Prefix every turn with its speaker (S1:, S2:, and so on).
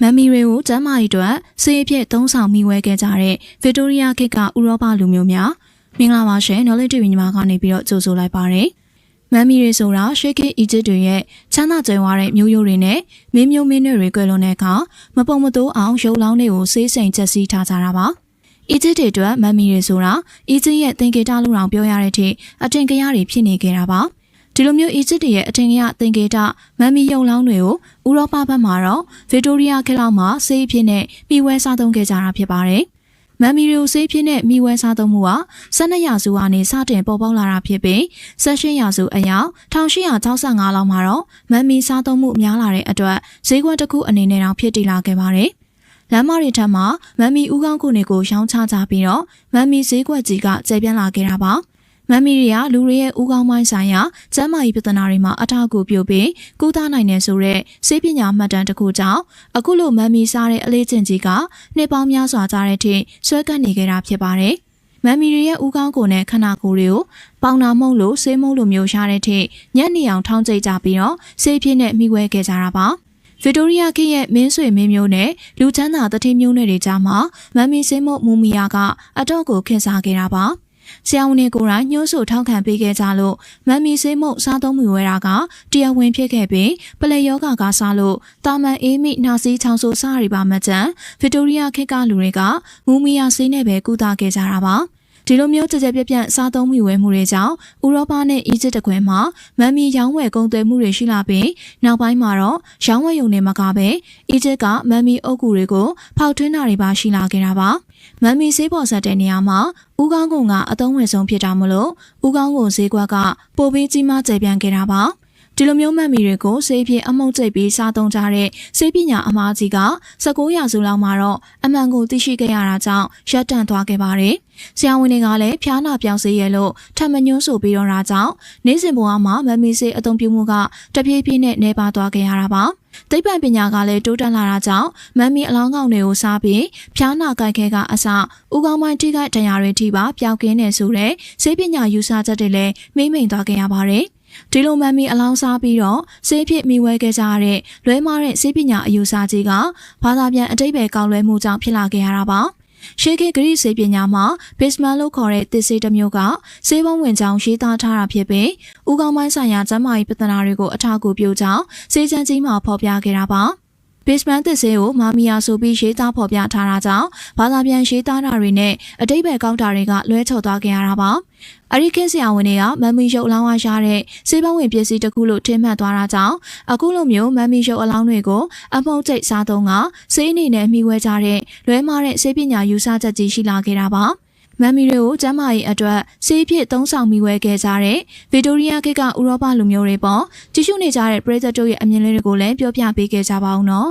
S1: မမ်မီတွေကိုကျမ်းမာရေးအတွက်ဆေးအဖြစ်သုံးဆောင်မိဝဲခဲ့ကြတဲ့ဗစ်တိုးရီးယားခေတ်ကဥရောပလူမျိုးများမင်္ဂလာပါရှင် Knowledge TV ညီမကနေပြီးတော့ကြိုဆိုလိုက်ပါတယ်မမ်မီတွေဆိုတာရှေးခေတ်အီဂျစ်တွေရဲ့ချမ်းသာကြွယ်ဝတဲ့မျိုးရိုးတွေနဲ့မင်းမျိုးမင်းနွယ်တွေကွယ်လွန်တဲ့အခါမပုံမတိုးအောင်ရုပ်လောင်းတွေကိုဆေးစိမ်ချက်စီးထားကြတာပါအီဂျစ်တွေအတွက်မမ်မီတွေဆိုတာအီဂျစ်ရဲ့သင်္ကေတလူတော်ပြောရတဲ့အထိအထင်ကရတွေဖြစ်နေခဲ့တာပါဒီလိုမျိုးအီဂျစ်တွေရဲ့အထင်ကရသင်္ကေတမမ်မီရုပ်လောင်းတွေကိုဥရောပဘက်မှာတော့ဗစ်တိုးရီးယားခေတ်လောက်မှာဆေးအဖြစ်နဲ့ပြီးဝဲစားသုံးခဲ့ကြတာဖြစ်ပါတယ်။မမ်မီတွေကိုဆေးအဖြစ်နဲ့မိဝဲစားသုံးမှုက12ရာစုကနေစတင်ပေါ်ပေါက်လာတာဖြစ်ပြီး18ရာစုအရောက်1865လောက်မှာတော့မမ်မီစားသုံးမှုများလာတဲ့အတွက်ဈေးကွက်တစ်ခုအနေနဲ့တောင်ဖြစ်တည်လာခဲ့ပါတယ်။လမ်းမတွေထက်မှာမမ်မီဥကောင်းကိုတွေကိုရောင်းချကြပြီးတော့မမ်မီဈေးကွက်ကြီးကကျယ်ပြန့်လာခဲ့တာပါ။မမ်မီတွေကလူတွေရဲ့ဥကောင်းပိုင်းဆိုင်ရာကျန်းမာရေးပြဿနာတွေမှာအထောက်အကူပြုပြီးကုသနိုင်တယ်ဆိုတဲ့ဆေးပညာမှတ်တမ်းတစ်ခုကြောင့်အခုလိုမမ်မီစားတဲ့အလေးကျင့်ကြီးကနှစ်ပေါင်းများစွာကြာတဲ့အထိဆွဲကပ်နေခဲ့တာဖြစ်ပါတယ်။မမ်မီတွေရဲ့ဥကောင်းကိုနဲ့ခန္ဓာကိုယ်တွေကိုပေါင်နာမုံလို့ဆေးမုံလို့မျိုးရှာတဲ့အထိညံ့နေအောင်ထောင်းကျိတ်ကြပြီးတော့ဆေးဖြစ်နဲ့မိဝဲခဲ့ကြတာပါ။ဗစ်တိုးရီးယားခေတ်ရဲ့မင်းဆွေမင်းမျိုးနဲ့လူချမ်းသာတတိမျိုးနဲ့တွေကြားမှာမမ်မီဆေးမုံမူမီယာကအတော့ကိုခင့်စားခဲ့တာပါ။ဆရာဝန်တွေကိုယ်တိုင်ညှိုးဆိုထောက်ခံပေးခဲ့ကြလို့မမ်မီဆေးမုံစားသုံးမှုဝဲတာကတရားဝင်ဖြစ်ခဲ့ပြီးပလက်ယောဂကစားလို့တာမန်အေးမိနှာစီးချောင်းဆိုးစားတွေပါမကြမ်းဗစ်တိုးရီးယားခေတ်ကလူတွေကမူမီယာဆေးနဲ့ပဲကုသခဲ့ကြတာပါဒီလိုမျိုးကြကြပြန့်စားသုံးမိဝဲမှုတွေကြောင့်ဥရောပနဲ့အီဂျစ်တကွဲမှာမမ်မီရောင်းဝယ်ကုန်သွယ်မှုတွေရှိလာပြီးနောက်ပိုင်းမှာတော့ရောင်းဝယ်ရုံနဲ့မကပဲအီဂျစ်ကမမ်မီအုပ်ကူတွေကိုဖောက်ထွင်းတာတွေပါရှိလာခဲ့တာပါမမ်မီဆေးပေါ်ဆက်တဲ့နေရာမှာဥကောင်းကုန်ကအသုံးဝင်ဆုံးဖြစ်တာမလို့ဥကောင်းကုန်ဈေးကွက်ကပိုပြီးကြီးမားကျယ်ပြန့်ခဲ့တာပါဒီလိုမျိုးမမ်မီတွေကိုဆေးဖြစ်အမုံကျိတ်ပြီးစားသုံးကြတဲ့ဆေးပညာအမားကြီးက19ရာစုလောက်မှာတော့အမှန်ကိုသိရှိခဲ့ရတာကြောင့်ရပ်တန့်သွားခဲ့ပါတယ်။ဆရာဝန်တွေကလည်းဖျားနာပြောင်းစေရလို့ထပ်မညွှန်းဆိုပြီးတော့တာကြောင့်နေ့စဉ်ဘဝမှာမမ်မီဆေးအသုံးပြုမှုကတပြေးပြေးနဲ့နေပါသွားခဲ့ရတာပါ။သိပ္ပံပညာကလည်းတိုးတက်လာတာကြောင့်မမ်မီအလောင်းကောင်တွေကိုစားပြီးဖျားနာကြိုက်ခဲကအစဥကောင်းပိုင်းထိခိုက်ဒဏ်ရာတွေထိပါပျောက်ကင်းနေဆိုတဲ့ဆေးပညာယူဆချက်တွေလည်းမိမ့်မိန်သွားခဲ့ရပါတယ်ဒီလိုမမ်မီအလောင်းစားပြီးတော့ဆေးဖြစ်မိဝဲခဲ့ကြရတဲ့လွဲမားတဲ့ဆေးပညာအယူဆကြီးကဘာသာပြန်အတိတ်ပဲကောက်လွဲမှုကြောင့်ဖြစ်လာခဲ့ရတာပါရှေးခေတ်ဂရိဆေးပညာမှာဘစ်မန်လို့ခေါ်တဲ့သစ်ဆေးတစ်မျိုးကဆေးပုံဝင်ကြောင်းရေးသားထားတာဖြစ်ပြီးဥကောင်းပိုင်းဆိုင်ရာကျန်းမာရေးပြဿနာတွေကိုအထောက်အကူပြုကြောင်းဆေးချမ်းကြီးမှာဖော်ပြခဲ့တာပါဘစ်မန်သစ်ဆေးကိုမာမီယာဆိုပြီးရေးသားဖော်ပြထားတာကြောင့်ဘာသာပြန်ရေးသားတာတွေနဲ့အတိတ်ပဲကောက်တာတွေကလွဲချော်သွားခဲ့ရတာပါအရီကင်းဆရာဝန်တွေကမမ်မီရုပ်အလောင်းအားရတဲ့ဆေးပန်းဝင်ပစ္စည်းတစ်ခုလို့ထင်မှတ်သွားတာကြောင့်အခုလိုမျိုးမမ်မီရုပ်အလောင်းတွေကိုအမုံကျိတ်စားသုံးကဆေးအနေနဲ့မိဝဲကြတဲ့လွဲမားတဲ့ဆေးပညာယူဆချက်ကြီးရှိလာခဲ့တာပါမမ်မီတွေကိုကျမ်းမာရေးအတွက်ဆေးဖြစ်သုံးဆောင်မိဝဲခဲ့ကြတဲ့ဗစ်တိုးရီးယားခေတ်ကဥရောပလူမျိုးတွေပေါ့ကြည့်ရှုနေကြတဲ့ပရိသတ်တို့ရဲ့အမြင်လေးတွေကိုလည်းပြောပြပေးခဲ့ကြပါဦးနော်